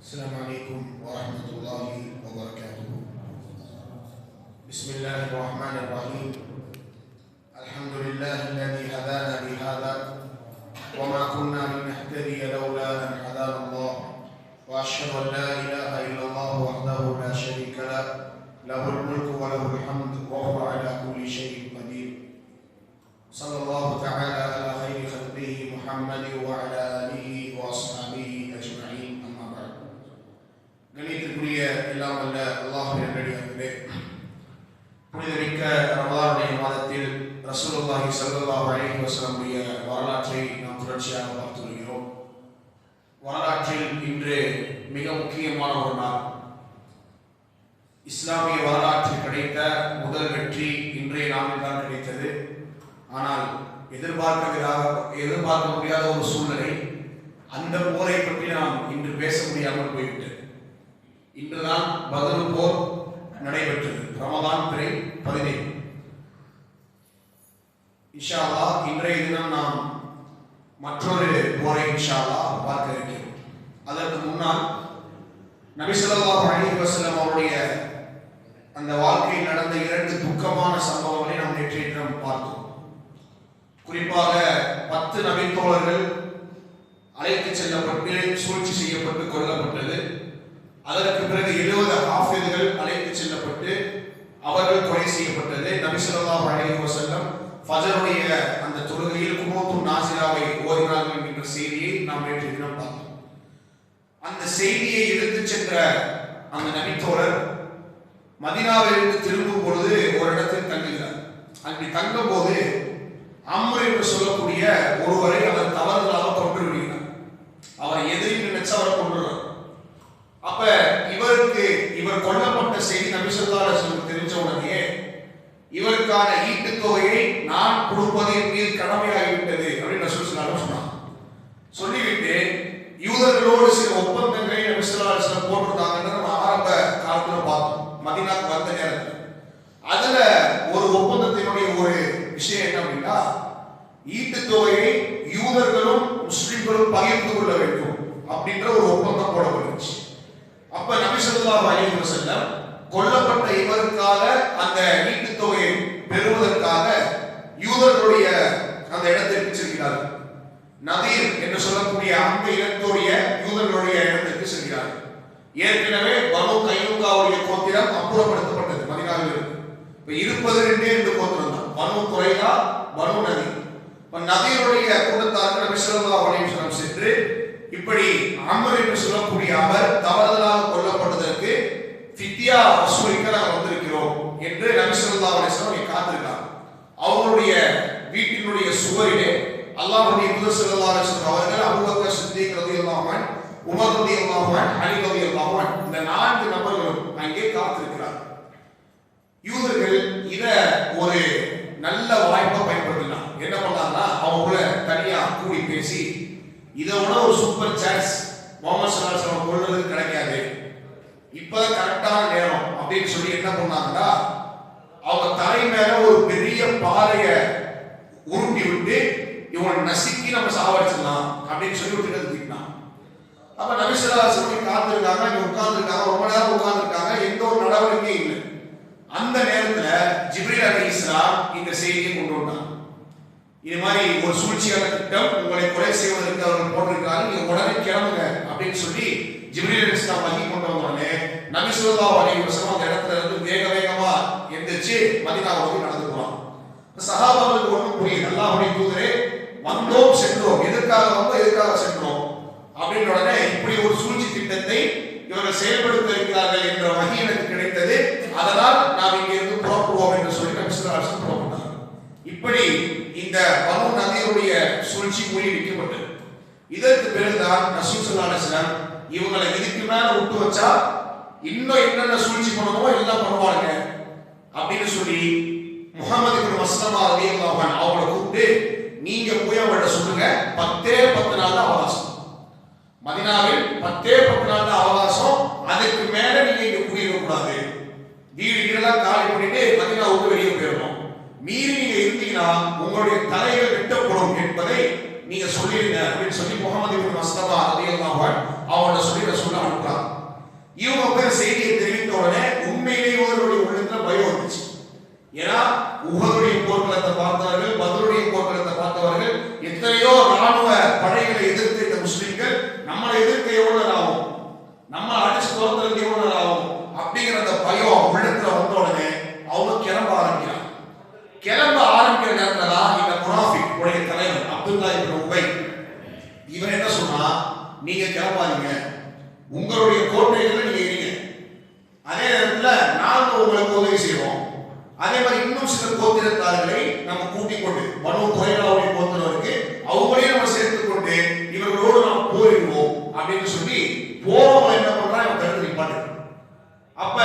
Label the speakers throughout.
Speaker 1: السلام عليكم ورحمة الله وبركاته. بسم الله الرحمن الرحيم. الحمد لله الذي هدانا لهذا وما كنا لنهتدي لولا أن هدانا الله، وأشهد أن لا إله إلا الله وحده لا شريك له، له الملك وله الحمد وهو على كل شيء قدير. صلى الله تعالى على خير خلقه محمد وعلى آله وأصحابه أجمعين. أما بعد. கணியத்திற்குரிய எல்லாம் அல்ல அல்லாஹ்வின் நல்லடியார்களே, புனிதமிக்க ரமலானுடைய மாதத்தில் ரசூலுல்லாஹி ஸல்லல்லாஹு அலைஹி வஸல்லம் வரலாற்றை நாம் தொடர்ச்சியாக பார்த்து வருகிறோம். வரலாற்றில் இன்று மிக முக்கியமான ஒரு நாள். இஸ்லாமிய வரலாற்றில் கிடைத்த முதல் வெற்றி இன்றைய நாளில் தான் கிடைத்தது. ஆனால் எதிர்பார்க்க முடியாத ஒரு சூழ்நிலை, அந்த போரை பற்றி நாம் இன்று பேச முடியாமல் போய்விட்டது. இன்றுதான் பத்ர் போர் நடைபெற்றது. ரமலான் பிறை 17. இன்ஷா அல்லாஹ் இன்றைய தினம் நாம் மற்றொரு போரை இன்ஷா அல்லாஹ் பார்க்க இருக்கிறோம். அதற்கு முன்னால் நபி ஸல்லல்லாஹு அலைஹி வஸல்லம் அவருடைய அந்த வாழ்க்கையில் நடந்த 2 துக்கமான சம்பவங்களை நாம் நேற்றைய தினம் பார்த்தோம். குறிப்பாக 10 நபி தோழர்கள் அழைத்து செல்லப்பட்டு சூழ்ச்சி செய்யப்பட்டு கொல்லப்பட்டது. அதற்கு பிறகு 70 ஹாஃபிதுகள் அழைத்து செல்லப்பட்டு அவர்கள் கொலை செய்யப்பட்டது. நபி ஸல்லல்லாஹு அலைஹி வஸல்லம் ஃபஜ்ருடைய அந்த தொழுகையில் குனூத்துன் நாஸிலாவை ஓதினார்கள் என்கிற செய்தியை நாம் நேற்றைய தினம் பார்த்தோம். அந்த செய்தியை எடுத்துச் சென்ற அந்த நபி தோழர் மதீனாவிலிருந்து திரும்பும் பொழுது ஒரு இடத்தில் தங்குகிறார். அப்படி தங்கும் போது அம்ர் என்று சொல்லக்கூடிய ஒருவரை அவர் தவறுதலாக கொன்று விடுகிறார். அவர் எதிரி நினைச்சு அவரை கொன்றுறார். அப்ப இவர் கொல்லப்பட்ட செய்தி நபி ஸல்லல்லாஹு அலைஹி வஸல்லம் தெரிஞ்ச உடனே இவருக்கான ஈட்டு தொகையை நான் கொடுப்பது என் மீது கடமையாகிவிட்டது அப்படின்னு ரசூல் ஸல்லல்லாஹு அலைஹி வஸல்லம் சொல்லிவிட்டு யூதர்களோடு சில ஒப்பந்தங்களை நபி ஸல்லல்லாஹு அலைஹி வஸல்லம் போட்டிருந்தாங்கன்னு நம்ம ஆரம்ப காலத்துல பார்த்தோம். மதீனாவுக்கு வந்த நேரத்தில் அதுல ஒரு ஒப்பந்தத்தினுடைய ஒரு விஷயம் என்ன அப்படின்னா, ஈட்டு தொகையை யூதர்களும் முஸ்லிம்களும் பகிர்ந்து கொள்ள வேண்டும் அப்படின்ற ஒரு ஒப்பந்தம் போடப்பட்டுச்சு. அப்ப நபி ஸல்லல்லாஹு அலைஹி வஸல்லம் கொல்லப்பட்ட இவருக்காக அந்த ஈட்டு தொகையை பெறுவதற்காக யூதர்களுடைய அந்த இடத்திற்கு செல்கிறார்கள். நதீர் என்று சொல்லக்கூடிய அந்த இடத்துடைய யூதர்களுடைய இடத்திற்கு செல்கிறார்கள். ஏற்கனவே பனு கைனுகாவுடைய கோத்திரம் அப்புறப்படுத்தப்பட்டது மதீனாவில் இருந்து. இப்ப இருப்பது 2 கோத்திரம் தான், பனு குறைலா, பனு நதீர். இப்ப நதீருடைய கூட்டத்தார்கள் நபி ஸல்லல்லாஹு அலைஹி வஸல்லம் சென்று இப்படி அம்ர் என்று சொல்லக்கூடிய அவர் தவறுதலாக கொல்லப்பட்டதற்கு ஃபித்யா வசூலிக்க நாங்கள் வந்திருக்கிறோம் என்று நபி ஸல்லல்லாஹு அலைஹி வஸல்லம் காத்திருக்காங்க. அவங்களுடைய வீட்டினுடைய சுவரிலே அல்லாஹ்வுடைய தூதர் ஸல்லல்லாஹு அலைஹி வஸல்லம் அவர்கள் அபூபக்கர் சித்திக் ரலியல்லாஹு அன்ஹு, உமர் ரலியல்லாஹு அன்ஹு, அலி ரலியல்லாஹு அன்ஹு இந்த 4 நபர்களும் அங்கே காத்திருக்கிறார்கள். யூதர்கள் இத ஒரு நல்ல வாய்ப்பை பயன்படுத்தினாங்க. என்ன பண்ணாங்கன்னா, அவங்கள தனியா கூடி பேசி இதோட ஒரு சூப்பர் சான்ஸ் முஹம்மது ஸல்லல்லாஹு அலைஹி வஸல்லம் கொல்றதுக்கு கிடைக்காது, இப்பதான் கரெக்டான நேரம் அப்படின்னு சொல்லி என்ன பண்ணாங்கன்னா, அவங்க தலை மேல ஒரு பெரிய பாறைய உருட்டி விட்டு இவங்க நசுக்கி நம்ம சாவடிச்சிடலாம் அப்படின்னு சொல்லி விட்டுக்கிட்டான். அப்ப நபி ஸல்லல்லாஹு அலைஹி வஸல்லம் காத்திருக்காங்க, இங்க உட்கார்ந்துருக்காங்க, ரொம்ப நேரம் உட்கார்ந்துருக்காங்க, எந்த ஒரு நடவடிக்கையும் இல்லை. அந்த நேரத்துல ஜிப்ரீல் அலைஹிஸ்ஸலாம் இந்த செய்தியை கொண்டு வந்தாங்க. இது மாதிரி ஒரு சூழ்ச்சியான திட்டம் உங்களை கொலை செய்வதற்கு அவர்கள் போட்டிருக்காங்க, நீங்க உடனே கிளம்புங்க அப்படின்னு சொல்லி ஜிப்ரீல் அலைஹிஸ்ஸலாம் வஹி கொண்டு வந்தோடனே நபி ஸல்லல்லாஹு அலைஹி வஸல்லம் அந்த இடத்துல இருந்து வேகமா எந்திரிச்சு மதீனாவுக்கு நடந்து போறாங்க. சஹாபாக்களுக்கு ஒன்றும் புரியல. அல்லாஹ்வுடைய தூதரே, வந்தோம் சென்றோம், எதற்காக வந்தோம் எதற்காக சென்றோம் அப்படின்ற உடனே இப்படி ஒரு சூழ்ச்சி திட்டத்தை இவர்கள் செயல்படுத்த இருக்கிறார்கள் என்ற வகை எனக்கு கிடைத்தது, அதனால் நாம் இங்கே இருந்து புறப்படுவோம் என்று சொல்லி நபி ஸல்லல்லாஹு அலைஹி வஸல்லம் புறப்பட்டார். இப்படி இந்த பனு நதீருடைய சூழ்ச்சி முறியடிக்கப்பட்டது. இதற்கு பிறகுதான் ரசூல் ஸல்லல்லாஹு அலைஹி வஸல்லம் இவங்களை இதுக்கு மேல விட்டு வச்சா இன்னும் என்னென்ன சூழ்ச்சி பண்ணணுமோ எல்லாம் பண்ணுவாங்க அப்படின்னு சொல்லி முஹம்மது இப்னு மஸ்லமா ரலியல்லாஹு அன்ஹு அவங்களை கூப்பிட்டு, நீங்க போய் அவங்கள்ட்ட சொல்லுங்க 10 நாள் தான் அவகாசம், மதீனாவில் 10 நாள் தான் அவகாசம், அதுக்கு மேல நீங்க இங்க குடியிருக்க கூடாது, வீடுகளெல்லாம் காலி பண்ணிட்டு மதீனா விட்டு வெளியே போயிடணும், மீறி நீங்க இருந்தீங்கன்னா உங்களுடைய தலைகள் வெட்டப்படும் என்பதை நீங்க சொல்லிருங்க அப்படின்னு சொல்லி முஹம்மது இப்னு மஸ்லமா ரலியல்லாஹு அன்ஹு அவங்கள சொல்லி ரசூலுல்லாஹ் அனுப்புறாங்க. நீங்க கிளம்பாதீங்க, உங்களுடைய கோட்டைகளை நீங்க இருங்க, அதே நேரத்தில் நாங்க உங்களுக்கு உதவி செய்வோம். அதே மாதிரி இன்னும் சில கோத்திரத்தார்களை நம்ம கூட்டிக் கொண்டு பனு குறைலாவுடைய கோத்திரருக்கு அவங்களையும் நம்ம சேர்த்துக் கொண்டு இவர்களோடு நாம் போரிடுவோம் அப்படின்னு சொல்லி போறவங்க என்ன பண்றாங்க, இவன் கருத்து நிப்பாட்டு. அப்ப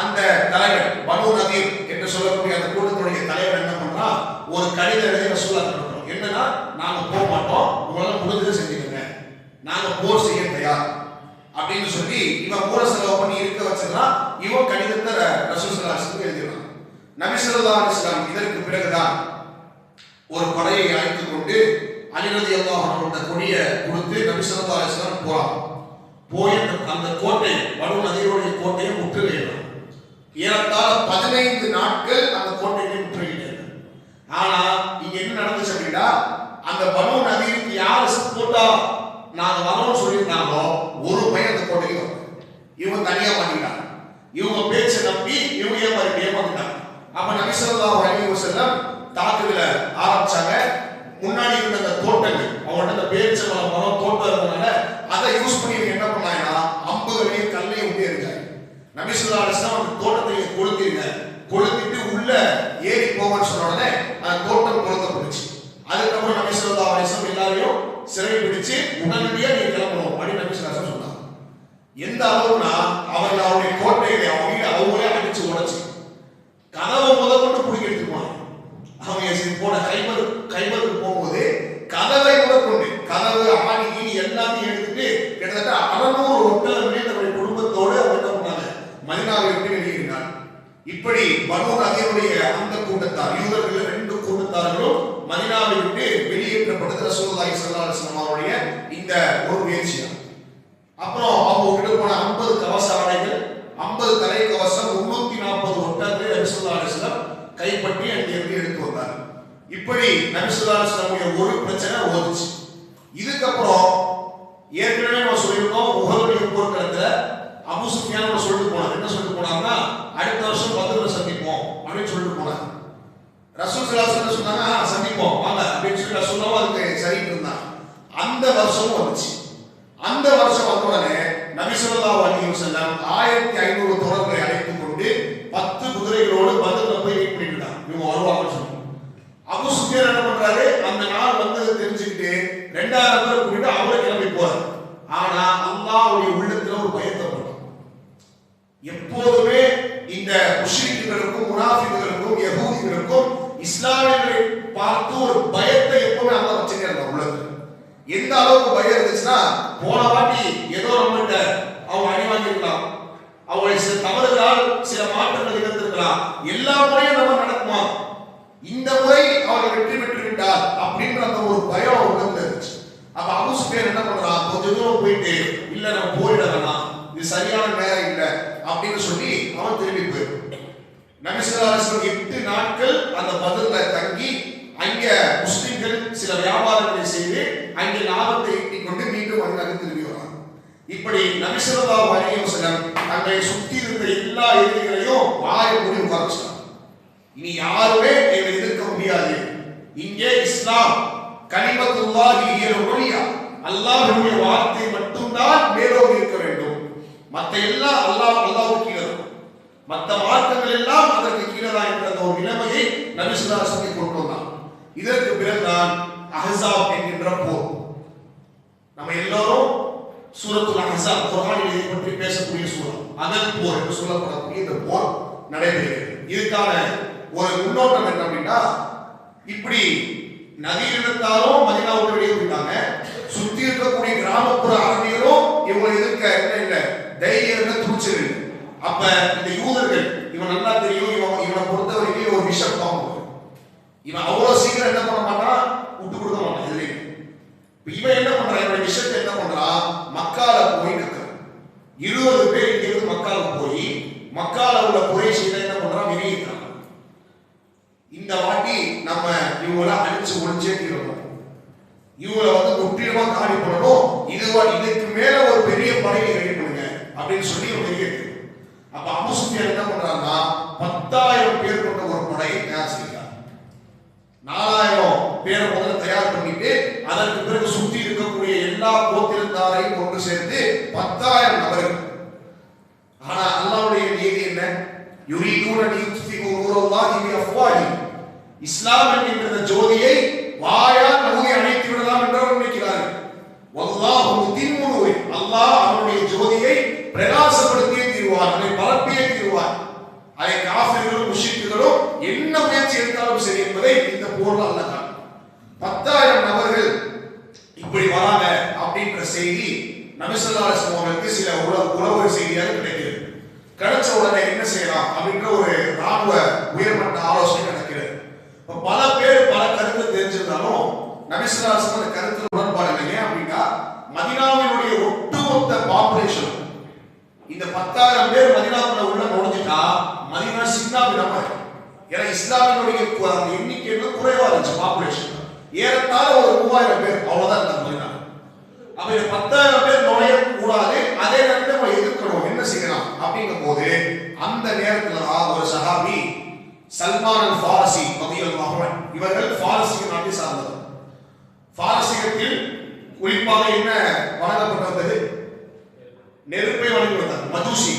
Speaker 1: அந்த தலைவர் பனு நதீர் என்று சொல்லக்கூடிய அந்த கூட்டத்துடைய தலைவர் என்ன பண்றா, ஒரு கடித எழுதி ரசூலுல்லாஹ் கொடுக்கிறோம். என்னன்னா, நாங்க போக மாட்டோம், உங்களால முடிஞ்சதை செஞ்சுக்கோங்க, நாங்க போர் செய்ய தயார் அப்படின்னு சொல்லி இவன் மூல செலவு பண்ணி இருக்க வச்சிருந்தான். இவன் கடிதத்தை ரசூல் ஸல்லல்லாஹு அலைஹி வஸல்லம் எழுதினான். நபி ஸல்லல்லாஹு அலைஹி வஸல்லம் இதற்கு பிறகுதான் ஒரு படையை அழைத்துக் கொண்டு அலி ரலியல்லாஹு அன்ஹு கொடியை கொடுத்து நபி ஸல்லல்லாஹு அலைஹி வஸல்லம் போறான். போய் அந்த கோட்டை பனு நதீருடைய கோட்டையை முற்றுகையிட்டான். ஏறத்தாழ 15 நாட்கள் அந்த கோட்டையை முற்றுகையிட்டாங்க. ஆனா இங்க என்ன நடந்துச்சு அப்படின்னா, அந்த பனு நதீருக்கு யாரு சப்போர்ட்டா நாங்க வரோம்னு சொல்லியிருந்தாங்களோ ஒரு பையன் அந்த கோட்டைக்கு வரல. இவங்க தனியா மாட்டிக்கிட்டாங்க. இவங்க பேச்சை நம்பி இவங்க ஏமாத்திட்டாங்க. அப்ப நபி ஸல்லல்லாஹு அலைஹி வஸல்லம் தாக்குதலை ஆரம்பிச்சாங்க. முன்னாடி இருந்த அந்த தோட்டங்கள், அவங்கள்ட்ட அந்த பேரிச்சம்பழம் மரம் தோட்டம் இருந்தனால அதை யூஸ் பண்ணி என்ன பண்ணாங்கன்னா அம்புகளையும் கல்லையும் விட்டு எரிஞ்சாங்க. நபி ஸல்லல்லாஹு அலைஹி வஸல்லம் அந்த தோட்டத்தை கொளுத்திருங்க, கொளுத்திட்டு உள்ள ஏறி போங்கன்னு சொன்ன உடனே அந்த தோட்டம் கொளுத்தப்பட்டுச்சு. அதுக்கப்புறம் நபி ஸல்லல்லாஹு அலைஹி வஸல்லம் எல்லாரையும் சிறை பிடிச்சு உடனடியா நீ கிளம்பணும் அப்படின்னு நபி ஸல்லல்லாஹு அலைஹி வஸல்லம் சொன்னாங்க. எந்த அளவுனா அவர்கள் அவருடைய கோட்டையில அவங்களே அடிச்சு உடைச்சு கதவை முதற்கொண்டு பிடிக்க எடுத்துக்குவாங்க. அவங்க போன கைபருக்கு போகும்போது கதவை முதற்கொண்டு கதவு ஆணி கீழி எல்லாத்தையும் எடுத்துட்டு கிட்டத்தட்ட 600 ஒட்டகங்களே தன்னுடைய குடும்பத்தோடு அவங்க என்ன பண்ணாங்க, மதீனாவை விட்டு வெளியேறினார். இப்படி பனு நதீருடைய அந்த கூட்டத்தார், யூதர்கள் 2 கூட்டத்தார்களும் மதீனாவை விட்டு வெளியேற்றப்பட்டது ரசூலுல்லாஹி ஸல்லல்லாஹு அலைஹி வஸல்லம் அவருடைய இந்த ஒரு முயற்சியா. அப்புறம் அவங்க கிட்ட போன 50 கவச ஆடைகள், 50 தலை கவசம், 340 ஒட்டகங்களை நபி ஸல்லல்லாஹு அலைஹி வஸல்லம் கைப்பற்றி அங்கிருந்து எடுத்து வந்தார். இப்படி நபி ஸல்லல்லாஹு அலைஹி வஸல்லம் ஒரு பிரச்சனை ஓடுச்சு. இதுக்கப்புறம் ஏற்கனவே நம்ம சொல்லியிருக்கோம், உஹதுடைய போர்க்களத்துல அபூ சுஃபியான் சொல்லிட்டு போனார். என்ன சொல்லிட்டு போனாங்கன்னா, அடுத்த வருஷம் பத்ர்ல சந்திப்போம் அப்படின்னு சொல்லிட்டு போனார். ரசூல் ஸல்லல்லாஹு அலைஹி வஸல்லம் சொன்னாங்க, சந்திப்போம் வாங்க அப்படின்னு சொல்லி ரசூலுல்லாஹ் அதுக்கு சரிட்டு இருந்தாங்க. அந்த வருஷமும் வந்துச்சு. அந்த வருஷம் வந்த உடனே நபி ஸல்லல்லாஹு அலைஹி வஸல்லம் 1500 தோழர்களை அழைத்துக் கொண்டு 10 குதிரைகளோடு பத்ர்ல போய் வெயிட் பண்ணிட்டு இருந்தாங்க, இவங்க வருவாங்கன்னு சொல்லி. அபூ சுஃபியான் என்ன பண்றாரு, அந்த நாள் வந்ததை தெரிஞ்சுக்கிட்டு 2000 பேரை கூட்டிட்டு அவரை கிளம்பி போறாரு. ஆனா அல்லாஹ்வுடைய உள்ளத்துல ஒரு பயத்தை போட்டான். எப்போதுமே இந்த முஷ்ரிக்குகளுக்கும் முனாஃபிக்குகளுக்கும் யஹூதிகளுக்கும் இஸ்லாமியர்களை பார்த்து ஒரு பயத்தை எப்பவுமே அல்லாஹ் வச்சிருக்காரு உள்ளத்துல. எந்த அளவுக்கு பயம் இருந்துச்சுன்னா, போன வாட்டி ஏதோ நம்மகிட்ட அவங்க அடி வாங்கிருக்கலாம், அவங்க சில தவறுகளால் சில மாற்றங்கள் நிகழ்ந்திருக்கலாம், எல்லா முறையும் நம்ம நடக்குமா, இந்த முறை அவர்கள் வெற்றி பெற்று விட்டார் அப்படின்ற அந்த ஒரு பயம் உள்ளத்துல இருந்துச்சு. அப்ப அபூ சுஃபியான் என்ன பண்றான், கொஞ்ச தூரம் போயிட்டு இல்ல நம்ம போயிட வேணாம், இது சரியான நேரம் இல்லை அப்படின்னு சொல்லி அவன் திரும்பி போயிடும். நபி ஸல்லல்லாஹு அலைஹி வஸல்லம் 8 நாட்கள் அந்த பத்ர்ல தங்கி அங்க முஸ்லிம்கள் சில வியாபாரங்களை செய்து அங்கே லாபத்தை ஈட்டிக் கொண்டு மீண்டும் மதீனாவுக்கு திரும்பி வராங்க. இப்படி நபி ஸல்லல்லாஹு அலைஹி வஸல்லம் அங்கே சுற்றி இருந்த எல்லா எதிரிகளையும் வாயை மூடி உட்கார்ச்சாங்க. இனி யாருமே இதை எதிர்க்க முடியாது, இங்கே இஸ்லாம் கலிமத்துல்லாஹி ஹியல் உலியா, அல்லாஹ்வுடைய வார்த்தை மட்டும்தான் மேலோங்கி இருக்க வேண்டும், மற்ற எல்லாம் அல்லாஹ்வுக்கு கீழே இருக்கும், மற்ற மார்க்கங்கள் எல்லாம் அதற்கு கீழே தான் என்ற ஒரு நிலைமையை நபி ஸல்லல்லாஹு அலைஹி வஸல்லம் கொண்டு வந்தார். இதற்கு பிறகுதான் அஹ்ஸாப் என்கின்ற போர். நம்ம எல்லாரும் சூரத்துல் அஹ்ஸாப் குர்ஆனில் இதை பற்றி பேசக்கூடிய சூரா, அதன் போர் என்று சொல்லப்படக்கூடிய இந்த போர் நடைபெறுகிறது. இதுக்கான ஒரு முன்னோட்டம் என்ன அப்படின்னா, இப்படி நதியினத்தாரும் மதீனாவுக்கு வெளியே போயிட்டாங்க, சுத்தி இருக்கக்கூடிய கிராமப்புற அரபியரும் இவங்களை எதிர்க்க என்ன இல்லை, தைரியம் இல்லை, துணிச்சல் இல்லை. அப்ப இந்த யூதர்கள், இவன் நல்லா தெரியும், இவனை பொறுத்தவரைக்கும் ஒரு விஷம் பாம்பு, இவன் அவ்வளவு சீக்கிரம் என்ன பண்ண மாட்டான், விட்டு கொடுக்க மாட்டான். இதுல இவன் என்ன பண்றான், இவனுடைய விஷயத்தை என்ன பண்றான், மக்கால போய் நிற்கிறான். 20 பேர் இங்க இருந்து மக்கால போய் மக்கால உள்ள குறைஷிகளை என்ன பண்றான், வெளியேற்றான். இந்த வாட்டி நம்ம இவங்கள அடிச்சு ஒழிச்சே தீரணும், இவங்களை முற்றிலுமா காலி பண்ணணும், இதுக்கு மேல ஒரு பெரிய படையை ரெடி பண்ணுங்க அப்படின்னு சொல்லி வெளியேற்று. அப்ப அபூ சுஃபியான் என்ன பண்றாங்கன்னா, 10,000 பேர் கொண்ட ஒரு படையை தயார் செய்கிறார். 4000 பேரை முதல்ல தயார் பண்ணிட்டு அதற்கு பிறகு சுற்றி இருக்கக்கூடிய எல்லா கோத்திரத்தாரையும் ஒன்று சேர்த்து 10,000 நபர்கள். ஆனா அல்லாஹ்வுடைய நீதி என்ன? யுரீதுன லியுத்ஃபிஉ நூரல்லாஹி பிஅஃவாஹி. இஸ்லாம் என்கிற ஜோதியை வாயால் ஊதி அணைத்து விடலாம் என்று நினைக்கிறார்கள். வல்லாஹு முதிம்மு நூரி. அல்லாஹ் அவருடைய ஜோதியை பிரகாசப்படுத்தியே தீருவார், அதை பரப்பியே தீருவார். அதை காஃபிர்களும் முஷ்ரிக்குகளும் என்ன முயற்சி எடுத்தாலும் சரி என்பதை இந்த போர்ல அல்லாஹ் காட்டுறார். 10,000 நபர்கள் இப்படி வராங்க அப்படின்ற செய்தி நபி ஸல்லல்லாஹு அலைஹி வஸல்லம் அவர்களுக்கு சில உளவு செய்தியாக கிடைக்கிறது. கிடைச்ச உடனே என்ன செய்யலாம் அப்படின்ற ஒரு ராணுவ உயர்மட்ட ஆலோசனை நடக்கிறது. பல பேர் பல கருத்து தெரிஞ்சிருந்தாலும் நபி ஸல்லல்லாஹு அலைஹி வஸல்லம் கருத்து உடன்பாடு இல்லைங்க. அப்படின்னா மதீனாவினுடைய ஒட்டுமொத்த பாப்புலேஷன் இந்த 10,000 பேர் மதீனாவுக்குள்ள உள்ள நுழைஞ்சிட்டா மதீனா சின்னாபின்னமா இருக்கும். ஏன்னா இஸ்லாமினுடைய எண்ணிக்கை குறைவா இருந்துச்சு பாப்புலேஷன். ஏறத்தாழ ஒரு 3,000 பேர் அவ்வளவுதான் இருந்தாங்க மதீனா. அப்ப 10,000 பேர் நுழைய கூடாது, அதே நேரத்தில் நம்ம எதிர்க்கணும், என்ன செய்யலாம் அப்படிங்கும் போது அந்த நேரத்துல தான் ஒரு சஹாபி சல்மான் அல் ஃபாரசி ரலியல்லாஹு அன்ஹு, இவர்கள் பாரசீக நாட்டை சார்ந்தவர். பாரசீகத்தில் குறிப்பாக என்ன வணங்கப்பட்டு வந்தது? நெருப்பை வணங்கி வந்தார், மஜூசி.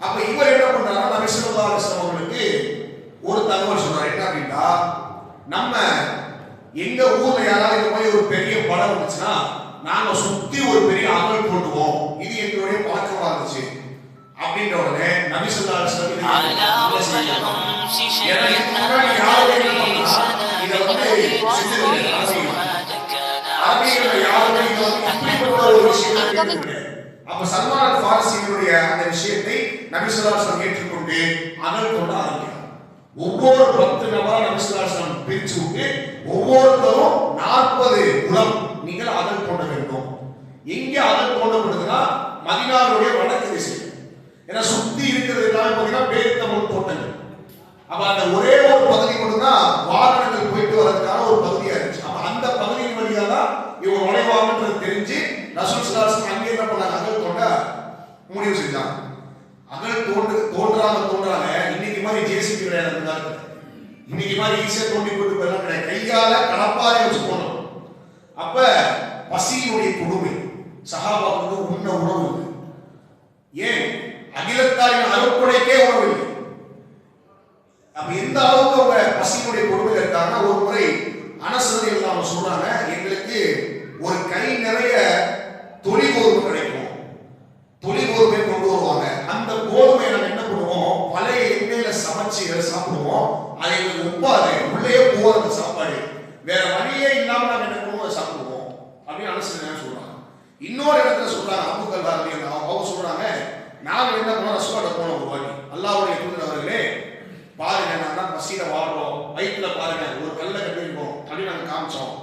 Speaker 1: அப்ப இவர் என்ன பண்றாருன்னா நபி ஸல்லல்லாஹு அலைஹி வஸல்லம் அவர்களுக்கு ஒரு தகவல் சொல்றாரு. என்ன அப்படின்னா, நம்ம எங்க ஊர்ல யாராவது இந்த மாதிரி ஒரு பெரிய படம் வந்துச்சுன்னா நாங்க சுத்தி ஒரு பெரிய அகல் போட்டுவோம், இது எங்களுடைய பழக்கமா இருந்துச்சு அப்படின்ற உடனே நபி ஸல்லல்லாஹு அலைஹி வஸல்லம் அப்ப சல்மான் அல் ஃபாரசியினுடைய அந்த விஷயத்தை நபி ஸல்லல்லாஹு அலைஹி வஸல்லம் ஏற்றுக்கொண்டு அகல் கொண்டு ஆரம்பிக்கிறார். ஒவ்வொரு 10 நபரா நபி ஸல்லல்லாஹு அலைஹி வஸல்லம் பிரிச்சு விட்டு ஒவ்வொருத்தரும் 40 முழம் நீங்கள் அகல் கொண்ட வேண்டும். எங்க அகல் கொண்டப்படுதுன்னா மதீனாவுடைய வடக்கு திசை. ஏன்னா சுத்தி இருக்கிறது எல்லாமே பார்த்தீங்கன்னா பேரித்தமிழ் தோட்டங்கள். அப்ப அந்த ஒரே ஒரு பகுதி மட்டும்தான் வாகனங்கள் போயிட்டு வரதுக்கான ஒரு பகுதியா இருந்துச்சு. அப்ப அந்த பகுதியின் வழியா தான் இவங்க நுழைவாங்கன்றது தெரிஞ்சு ரசூல் ஸல்லல்லாஹு அலைஹி வஸல்லம் அங்கே என்ன பண்ணாங்க? அகல் கொண்ட முடிவு செஞ்சாங்க. அகல் தோன்றாங்க. இன்னைக்கு மாதிரி ஜேசிபி கிடையாது, இன்னைக்கு மாதிரி ஈஸியா தோண்டி போட்டு போயெல்லாம் கிடையாது. கையால கடப்பாரை வச்சு போனோம். அப்ப பசியினுடைய கொடுமை, சஹாபாவுக்கு உண்ண உணவு இல்லை. ஏன்? அகிலத்தாரின் அருட்கொடைக்கே உணவு இல்லை. அப்ப எந்த அளவுக்கு அவங்க பசியினுடைய கொடுமையில் இருக்காங்கன்னா, ஒரு முறை அனஸ் ரலியல்லாஹு அன்ஹு சொல்றாங்க, எங்களுக்கு ஒரு கை நிறைய தொழி கோதுமை கிடைக்கும், தொழி கோதுமை கொண்டு வருவாங்க. அந்த கோதுமையை நம்ம என்ன பண்ணுவோம்? பழைய எண்ணெயில சமைச்சு சாப்பிடுவோம். அதை உப்பாது உள்ளே போறது சாப்பாடு, வேற வழியே இல்லாம நம்ம என்ன பண்ணுவோம்? சாப்பிடுவோம் அப்படின்னு அனஸ் சொல்றாங்க. இன்னொரு இடத்துல சொல்றாங்க, அபூ தர்தா அவங்க சொல்றாங்க, நாங்க என்ன பண்ணோம்? ரசூலுல்லாஹ் போனோம் ஒரு வாட்டி. அல்லாஹ்வுடைய தூதர் அவர்களே, பாருங்க நாங்க பசியில வாழ்றோம், வயிற்றுல பாருங்க ஒரு கல்ல கட்டி இருக்கோம் அப்படின்னு நாங்க காமிச்சோம்.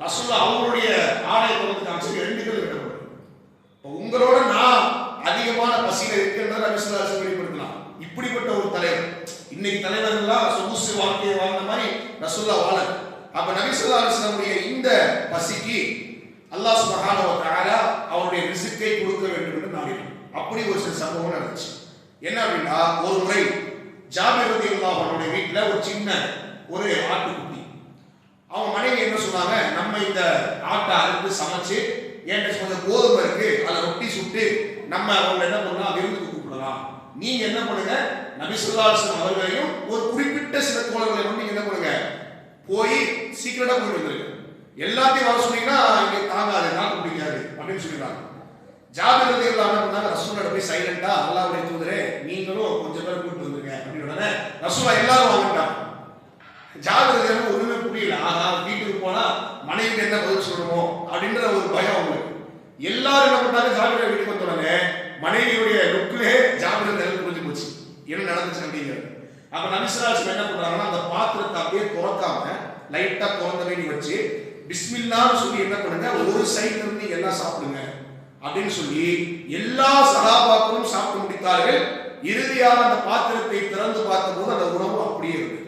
Speaker 1: ரசூலுல்லாஹ் அவங்களுடைய ஆலயத்தை வந்து காமிச்சு 2 கல் கட்டப்படும். உங்களோட நான் அதிகமான பசியில இருக்கின்றத நபி ஸல்லல்லாஹு அலைஹி வஸல்லம் வெளிப்படுத்தலாம். இப்படிப்பட்ட ஒரு தலைவர், இன்னைக்கு தலைவர்கள்லாம் சொகுசு வாழ்க்கையை வாழ்ந்த மாதிரி ரசூலுல்லாஹ் வாழ. அப்ப நபி ஸல்லல்லாஹு அலைஹி வஸல்லம் இந்த பசிக்கு அல்லாஹ் சுப்ஹானஹு வ தஆலா அவருடைய ரிஸ்கை கொடுக்க வேண்டும் என்று நாடினார். அப்படி ஒரு சில சம்பவம் நடந்துச்சு. என்ன அப்படின்னா, ஒரு முறை ஜாபிர் ரலியல்லாஹு அன்ஹு வீட்டுல ஒரு சின்ன ஒரு ஆட்டுக்குட்டி, அவங்க மனைவி என்ன சொன்னாங்க? நம்ம இந்த ஆட்டை அறுத்து சமைச்சு என்கிட்ட கொஞ்சம் கோதுமை இருக்கு, அதில் ரொட்டி சுட்டு நம்ம அவங்க என்ன பண்ணலாம்? விருந்துக்கு கூப்பிடலாம். நீங்க என்ன பண்ணுங்க? நபி ஸல்லல்லாஹு அலைஹி வஸல்லம் அவர்களையும் ஒரு குறிப்பிட்ட சில தோழர்களை நீங்க என்ன பண்ணுங்க? போய் சீக்கிரட்டா போய் வந்துருங்க. எல்லாத்தையும் வர சொன்னீங்கன்னா இங்க தாங்காது, நாக்கு பிடிக்காது அப்படின்னு சொல்லிடுறாங்க. ஜாபிர் ரலியல்லாஹு அன்ஹு பண்ணாங்க, ரசூலுல்லாஹ் போய் சைலண்டா அல்லாஹ்வுடைய தூதரே நீங்களும் கொஞ்சம் பேர் கூப்பிட்டு வந்துருங்க அப்படின்னு உடனே ரசூலுல்லாஹ் எல்லாரும் வாங்கிட்டாங்க. ஜாபிர் ரலியல்லாஹு ஒண்ணுமே புரியல. ஆனா வீட்டுக்கு போனா மனைவிக்கு என்ன பதில் சொல்லணுமோ அப்படின்ற ஒரு பயம் அவங்களுக்கு. எல்லாரும் என்ன பண்ணாங்க? ஜாபிர் வீட்டுக்கு வந்த உடனே மனைவியுடைய லுக்கிலே ஜாபிர் ரலியல்லாஹு புரிஞ்சு போச்சு என்ன நடந்துச்சு அப்படிங்கிறது. அப்ப நபி ஸல்லல்லாஹு அலைஹி வஸல்லம் என்ன பண்றாங்கன்னா, அந்த பாத்திரத்தை அப்படியே துறக்காம லைட்டா திறந்த வேண்டி வச்சு பிஸ்மில்லாஹ்னு சொல்லி என்ன பண்ணுங்க? ஒரு சைடுல இருந்து நீங்க எல்லாம் சாப்பிடுங்க அப்படின்னு சொல்லி எல்லா சஹாபாக்களும் சாப்பிட்டு முடித்தார்கள். இறுதியாக அந்த பாத்திரத்தை திறந்து பார்த்தபோது அந்த உணவு அப்படியே இருக்கு.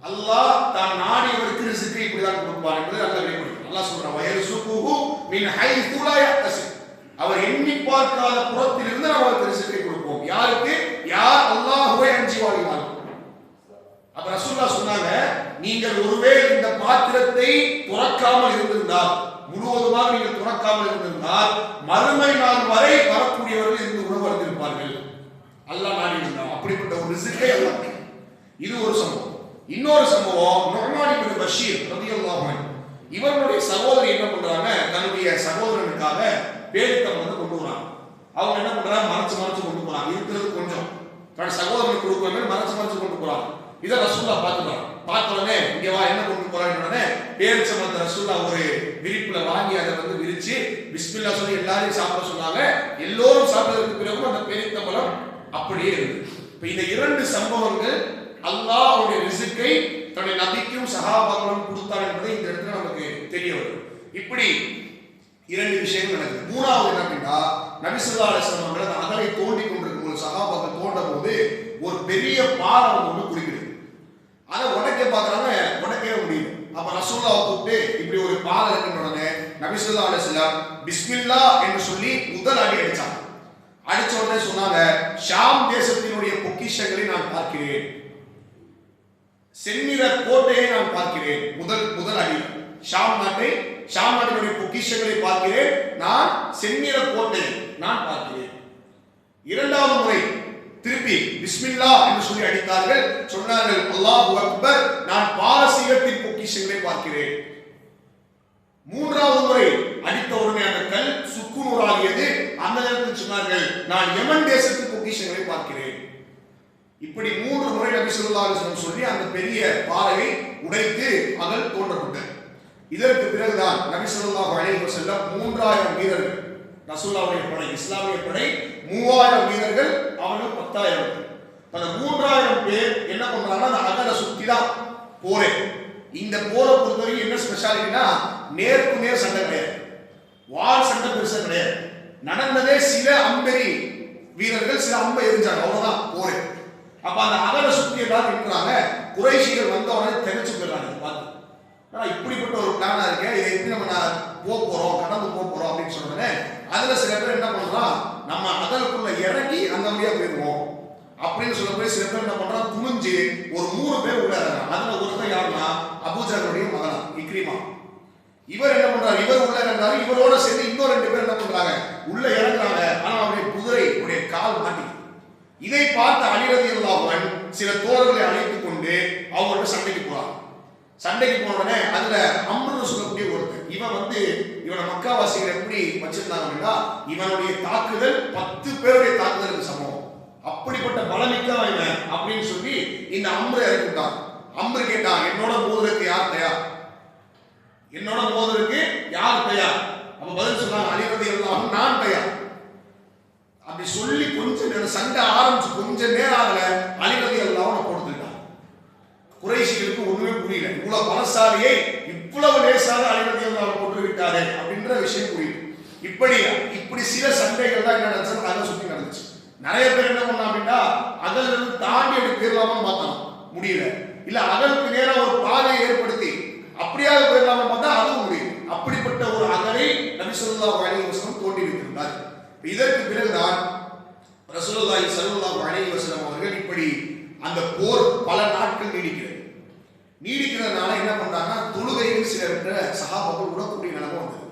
Speaker 1: அல்லாஹ் தான் நாடியவருக்கு ரிஸ்கை இப்படிதான் கொடுப்பார் என்பதை அல்லாஹ் வெளிப்படுத்துகிறார். அல்லாஹ் சொல்றான், வயர்சுகுஹு மின் ஹைது லா யஹ்தசிப். அவர் எண்ணி பார்க்காத புறத்திலிருந்து நாம் அவருக்கு ரிஸ்கை கொடுப்போம். யாருக்கு? யார் அல்லாஹ்வை அஞ்சி வாழ்கிறார்கள். அப்ப ரசூலுல்லாஹ் சொன்னாங்க, நீங்கள் ஒருவேளை இந்த பாத்திரத்தை துறக்காமல் இருந்திருந்தால், முழுவதுமாக நீங்கள் துறக்காமல் இருந்திருந்தால் மறுமை நாள் வரை வரக்கூடியவர்கள் இந்த உணவு அறிந்திருப்பார்கள். அல்லாஹ் நாடி இருந்தான். அப்படிப்பட்ட ஒரு ரிஸ்கை அல்லாஹ். இது ஒரு சம்பவம். இன்னொரு சம்பவம், நுஅமான் இப்னு பஷீர் ரலியல்லாஹு அன்ஹு, இவருடைய சகோதரி என்ன பண்றாங்க, தன்னுடைய சகோதரனுக்காக பேரித்தம் வந்து கொண்டு வராங்க. அவங்க என்ன பண்றாங்க, மறைச்சு மறைச்சு கொண்டு போறாங்க. இருக்கிறது கொஞ்சம், தன் சகோதரனுக்கு கொடுக்குற மறைச்சு மறைச்சு கொண்டு போறாங்க. இதை ரசூலுல்லாஹ் பார்த்துட்டாங்க. பார்த்த உடனே இங்க வா, என்ன கொண்டு போறாங்கன்னு உடனே பேரிச்சம்பழத்தை ரசூலுல்லாஹ் ஒரு விரிப்புல வாங்கி அதை வந்து விரிச்சு பிஸ்மில்லாஹ் சொல்லி எல்லாரையும் சாப்பிட சொன்னாங்க. எல்லோரும் சாப்பிட்டதற்கு பிறகு அந்த பேரித்தம்பழம் அப்படியே இருக்கு. இப்ப இந்த இரண்டு சம்பவங்கள் அல்லாஹ் அவருடைய ரிஸ்கை தன்னுடைய நபிக்கும் சஹாபாக்களும் கொடுத்தார் என்பதை இந்த இடத்துல நமக்கு தெரிய வரும். இப்படி இரண்டு விஷயங்கள் நடக்குது. மூணாவது என்ன அப்படின்னா, நபி ஸல்லல்லாஹு அலைஹி வஸல்லம் அவர்கள் அகலை தோண்டி கொண்டிருக்கும் போது, சஹாபாக்கள் தோண்ட போது ஒரு பெரிய பாறை ஒன்று குடிக்குது. அதை உடைக்க பார்க்கறாங்க, உடைக்கவே முடியல. அப்ப ரசூலுல்லாஹ் கூப்பிட்டு இப்படி ஒரு பாறை இருக்குன்னு உடனே நபி ஸல்லல்லாஹு அலைஹி வஸல்லம் பிஸ்மில்லாஹ் என்று சொல்லி முதல் அடி அடிச்சாங்க. அடிச்ச உடனே சொன்னாங்க, ஷாம் தேசத்தினுடைய பொக்கிஷங்களை நான் பார்க்கிறேன், செந்நிற கோட்டையை நான் பார்க்கிறேன். முதல் அடி ஷாம் நாட்டினுடைய பொக்கிஷங்களை பார்க்கிறேன், நான் செந்நிற கோட்டையை நான் பார்க்கிறேன். இரண்டாவது முறை திருப்பி பிஸ்மில்லாஹ் என்று சொல்லி அடித்தார்கள். சொன்னார்கள், அல்லாஹு அக்பர், நான் பாரசீகத்தின் பொக்கிஷங்களை பார்க்கிறேன். மூன்றாவது முறை அடித்த உடனே அந்த கல் சுக்குநூறாகியது. அந்த நேரத்தில் சொன்னார்கள், நான் யமன் தேசத்தின் பொக்கிஷங்களை பார்க்கிறேன். இப்படி மூன்று முறை நபி ஸல்லல்லாஹு அலைஹி வஸல்லம் சொல்லி அந்த பெரிய பாறையை உடைத்து அகல் தோன்றப்பட்டது. இதற்கு பிறகுதான் நபி ஸல்லல்லாஹு அலைஹி வஸல்லம் 3000 வீரர்கள், ரசூலுல்லாஹ்வுடைய படை, இஸ்லாமிய படை 3000 வீரர்கள், அவர்கள் 10,000. அந்த 3000 பேர் என்ன பண்றாங்கன்னா, அந்த அகலை சுத்தி தான் போரே. இந்த போரை பொறுத்தவரைக்கும் என்ன ஸ்பெஷாலிட்டினா, நேருக்கு நேர் சண்டை கிடையாது, வாள் சண்டை பெருசா கிடையாது. நடந்ததே சில அம்பெரி வீரர்கள் சில அம்பை எரிஞ்சாங்க, அவ்வளவுதான் போரே. அப்ப அந்த அகலை சுத்தி எல்லாரும் நிற்கிறாங்க. குறைஷிகள் வந்த உடனே திகைச்சு போயிடுறாங்க. பார்த்து இப்படிப்பட்ட ஒரு பிளானா இருக்கு, இதை எப்படி நம்ம போறோம், கடந்து போறோம் அப்படின்னு சொன்னோடனே அதுல சில பேர் என்ன பண்றான், நம்ம அகலுக்குள்ள இறங்கி அந்த வழியா போயிடுவோம் அப்படின்னு சொல்ல போய் சில பேர் என்ன பண்றான், துணிஞ்சு ஒரு 3 பேர் உள்ள இறங்குறாங்க. அதுல ஒருத்தர் யாருன்னா அபூஜஹலுடைய மகனா இக்ரிமா. இவர் என்ன பண்றாரு, இவர் உள்ள இறங்குறாரு. இவரோட சேர்ந்து இன்னொரு 2 பேர் என்ன பண்றாங்க, உள்ள இறங்குறாங்க. ஆனா அவருடைய குதிரை உடைய கால் மாட்டி. இதை பார்த்த அலி ரலியல்லாஹு அன்ஹு சில தோழர்களை அழைத்துக் கொண்டு அவங்களோட சண்டைக்கு போறாங்க. சண்டைக்கு போன உடனே அதுல அம்ருன்னு சொல்லக்கூடிய ஒருத்தர், இவன் வந்து இவனை மக்காவாசிகள் எப்படி வச்சிருந்தாங்க அப்படின்னா, இவனுடைய தாக்குதல் 10 பேருடைய தாக்குதலுக்கு சமம், அப்படிப்பட்ட பலமிக்கவன் இவன் அப்படின்னு சொல்லி இந்த அம்ரு இறக்கிட்டான். அம்ரு கேட்டான், என்னோட மோதுறதுக்கு யார் தயார், என்னோட மோதுறதுக்கு யார் தயார்? அப்ப பதில் சொன்னாங்க, அலி ரலியல்லாஹு அன்ஹு, நான் தயார். அப்படி சொல்லி கொஞ்ச நேரம் சண்டை ஆரம்பிச்சு கொஞ்ச நேரம் ஆகல, அலி ரலியல்லாஹு அன்ஹு கொடுத்துட்டான். குறைஷிகளுக்கு ஒண்ணுமே புரியல, இவ்வளவு பலசாலியை இவ்வளவு லேசாக அலி ரலியல்லாஹு அன்ஹு கொண்டு விட்டாரே அப்படின்ற விஷயம் புரியுது. இப்படி சில சண்டைகள் தான் என்ன நடந்துச்சு, அகல் சுத்தி நடந்துச்சு. நிறைய பேர் என்ன பண்ணா அப்படின்னா, அகல் இருந்து தாண்டி அப்படி போயிடலாமான்னு பார்த்தாங்க, முடியல. இல்ல அகலுக்கு நேரம் ஒரு பாதையை ஏற்படுத்தி அப்படியாவது போயிடலாமா பார்த்தா அதுவும் முடியும். அப்படிப்பட்ட ஒரு அகலை நபி ஸல்லல்லாஹு அலைஹி வஸல்லம் தோண்டி வைத்திருந்தார். இதற்கு பிறகுதான் ரசூலுல்லாஹி ஸல்லல்லாஹு அலைஹி வஸல்லம் அவர்கள் இப்படி அந்த போர் பல நாட்கள் நீடிக்கிறதுனால என்ன பண்றாங்கன்னா, தொழுகையில் சில சஹாபாக்கள் விடக்கூடிய நிலைமை வந்தது.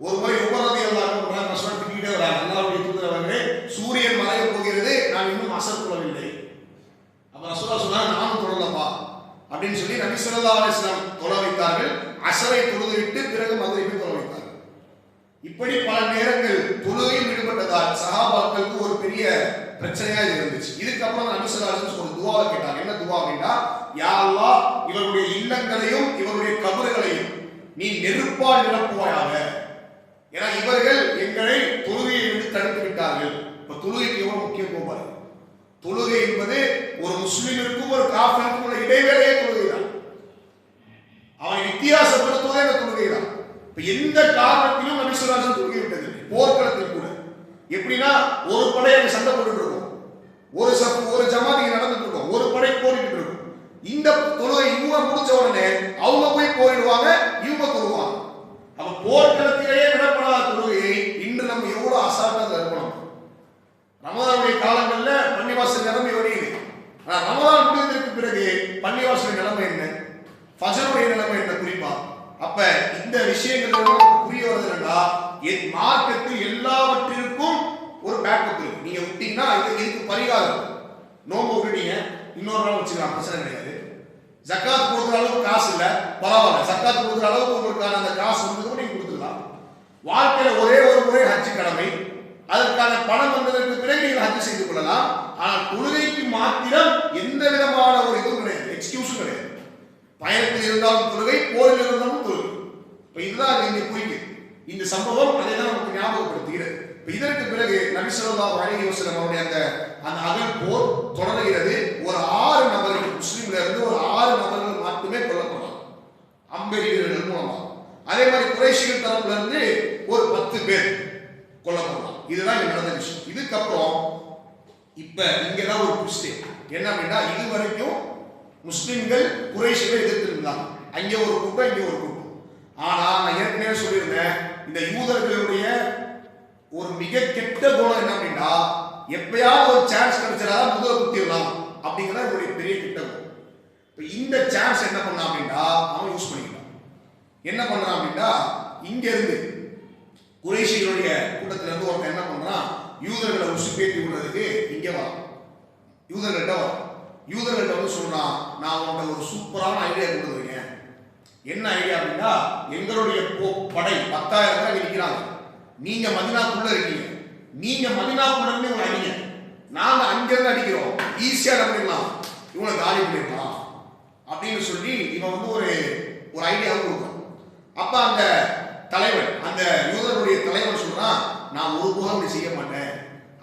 Speaker 1: ஒரு முறை உமர் ரலியல்லாஹு அன்ஹு ரசூல் திட்டிட்டே வராங்க, அல்லாஹ்வுடைய தூதர் அவர்களே, சூரியன் மறைய போகிறது, நான் இன்னும் அசர் தொழவில்லை. அப்ப ரசூலுல்லாஹ் சொன்னாங்க, நானும் தொழலப்பா அப்படின்னு சொல்லி நபி ஸல்லல்லாஹு அலைஹி வஸல்லம் தொழ வைத்தார்கள். அசரை தொழுதுவிட்டு பிறகு மக்ரிபை தொழ வைத்தார்கள். இப்படி பல நேரங்கள் தொழுகையில் ஈடுபட்டதால் சஹாபாக்களுக்கு ஒரு பெரிய பிரச்சனையா இருந்துச்சு. இதுக்கப்புறம் நபி ஸல்லல்லாஹு அலைஹி வஸல்லம் ஒரு துஆவை கேட்டாங்க. என்ன துஆ அப்படின்னா, யா அல்லாஹ், இவருடைய இல்லங்களையும் இவருடைய கபறுகளையும் நீ நெருப்பால் நிரப்புவாயாக. ஏன்னா இவர்கள் எங்களை தொழுகையை விட்டு தடுத்து விட்டார்கள். இப்ப தொழுகைக்கு எவ்வளவு முக்கியத்துவம் பாருங்க. தொழுகை என்பது ஒரு முஸ்லிமிற்கும் ஒரு காஃபிருக்கும் உள்ள இடைவேளையே தொழுகை தான். அவனை வித்தியாசப்படுத்துவதே இந்த தொழுகை தான். இப்ப எந்த காரணத்திலும் நபி ஸல்லல்லாஹு அலைஹி வஸல்லம் தொழுகை விட்டது போர்க்களத்தில் கூட. எப்படின்னா, ஒரு படை அங்க சண்டை போட்டுட்டு இருக்கும், ஒரு ஜமாத் நடந்துட்டு இருக்கும், ஒரு படை போரிட்டு இருக்கும். இந்த தொழுகை இவங்க முடிச்ச உடனே அவங்க போய் போரிடுவாங்க, இவங்க தொழுவாங்க. அப்ப போர்க்களத்திலேயே விடப்படாத தொழுகையை இன்று நம்ம எவ்வளவு அசால்ட்டா இருக்கணும். ரமதானுடைய காலங்கள்ல பள்ளிவாசல் நிலைமை வருகிறது. ரமதான் முடிந்ததற்கு பிறகு பள்ளிவாசல் நிலைமை என்ன, ஃபஜ்ருடைய நிலைமை என்ன, குறிப்பா அப்ப இந்த விஷயங்கள் புரிய வருதுன்னா மார்க்கத்தில் எல்லாவற்றிற்கும் ஒரு பேக்கப் இருக்கு. நீங்க விட்டீங்கன்னா இதுக்கு பரிகாரம். நோம்பு விட்டுட்டீங்க, இன்னொரு நாள் வச்சுக்கலாம், பிரச்சனை கிடையாது. ஜக்காத் கொடுக்குற அளவுக்கு காசு இல்ல, பரவாயில்ல. ஜக்காத் கொடுக்குற அளவுக்கு உங்களுக்கான அந்த காசு வந்ததுக்கு நீங்க கொடுத்துக்கலாம். வாழ்க்கையில ஒரே ஒரு முறை ஹஜ் கடமை, அதற்கான பணம் வந்ததற்கு பிறகு நீங்கள் ஹஜ் செய்து கொள்ளலாம். ஆனால் தொழுகைக்கு மாத்திரம் எந்த விதமான ஒரு இதுவும் கிடையாது, எக்ஸ்கியூஸும் கிடையாது. பயணத்தில் இருந்தாலும் தொழுகை, போரில் இருந்தாலும் தொழுகை. இப்ப இதுதான் இங்க குறிக்கு இந்த சம்பவம், அதை தான் நமக்கு ஞாபகப்படுத்துகிறது. இதற்கு பிறகு நபி ஸல்லல்லாஹு அலைஹி வஸல்லம் அவருடைய அந்த அகல் போர் தொடர்கிறது. ஒரு 6 நபர்கள், முஸ்லிம்ல இருந்து ஒரு 6 நபர்கள் மட்டுமே கொல்லப்பட்டாங்க அம்பெரியர்கள் மூலமா. அதே மாதிரி குறைஷிகள் தரப்புல இருந்து ஒரு 10 பேர் கொல்லப்பட்டாங்க. இதுதான் இங்க நடந்த விஷயம். இதுக்கப்புறம் இப்ப இங்கதான் ஒரு ட்விஸ்ட் என்ன அப்படின்னா, இது வரைக்கும் முஸ்லிம்கள் குறைஷிகளை எதிர்த்து இருந்தாங்க. அங்கே ஒரு கூட்டம், இங்கே ஒரு கூட்டம். ஆனா நான் ஏற்கனவே சொல்லியிருந்தேன், இந்த யூதர்களுடைய ஒரு மிக கெட்ட குணம் என்ன அப்படின்னா, எப்பயாவது ஒரு சான்ஸ் கிடைச்சாதான் முதல்ல குத்திடலாம் அப்படிங்கிறத ஒரு பெரிய கெட்ட குணம். இப்ப இந்த சான்ஸ் என்ன பண்ணா அப்படின்னா அவன் யூஸ் பண்ணிக்கலாம். என்ன பண்றான் அப்படின்னா, இங்க இருந்து குறைஷிகளுடைய கூட்டத்துல இருந்து ஒருத்தன் என்ன பண்றான், யூதர்களை உசுப்பேற்றி விடுறதுக்கு இங்க வரான். யூதர்கள்ட்ட வரான். யூதர்கள்ட்ட வந்து சொல்றான், நான் உங்கள்கிட்ட ஒரு சூப்பரான ஐடியா கொண்டு வரேன். என்ன ஐடியா அப்படின்னா, எங்களுடைய படை 10,000 பேர் நிற்கிறாங்க, நீங்க மதீனாக்குள்ள இருக்கீங்க, நீங்க மதீனாக்குள்ள இருந்து இவங்க அடிங்க, நாங்க அங்கிருந்து அடிக்கிறோம், ஈஸியா பண்ணிடலாம், இவங்களை காலி பண்ணிடலாம் அப்படின்னு சொல்லி இவன் வந்து ஒரு ஐடியாவும் கொடுக்குறான். அப்ப அந்த தலைவன், அந்த யூதருடைய தலைவன் சொல்றான், நான் ஒருபோதும் அப்படி செய்ய மாட்டேன்,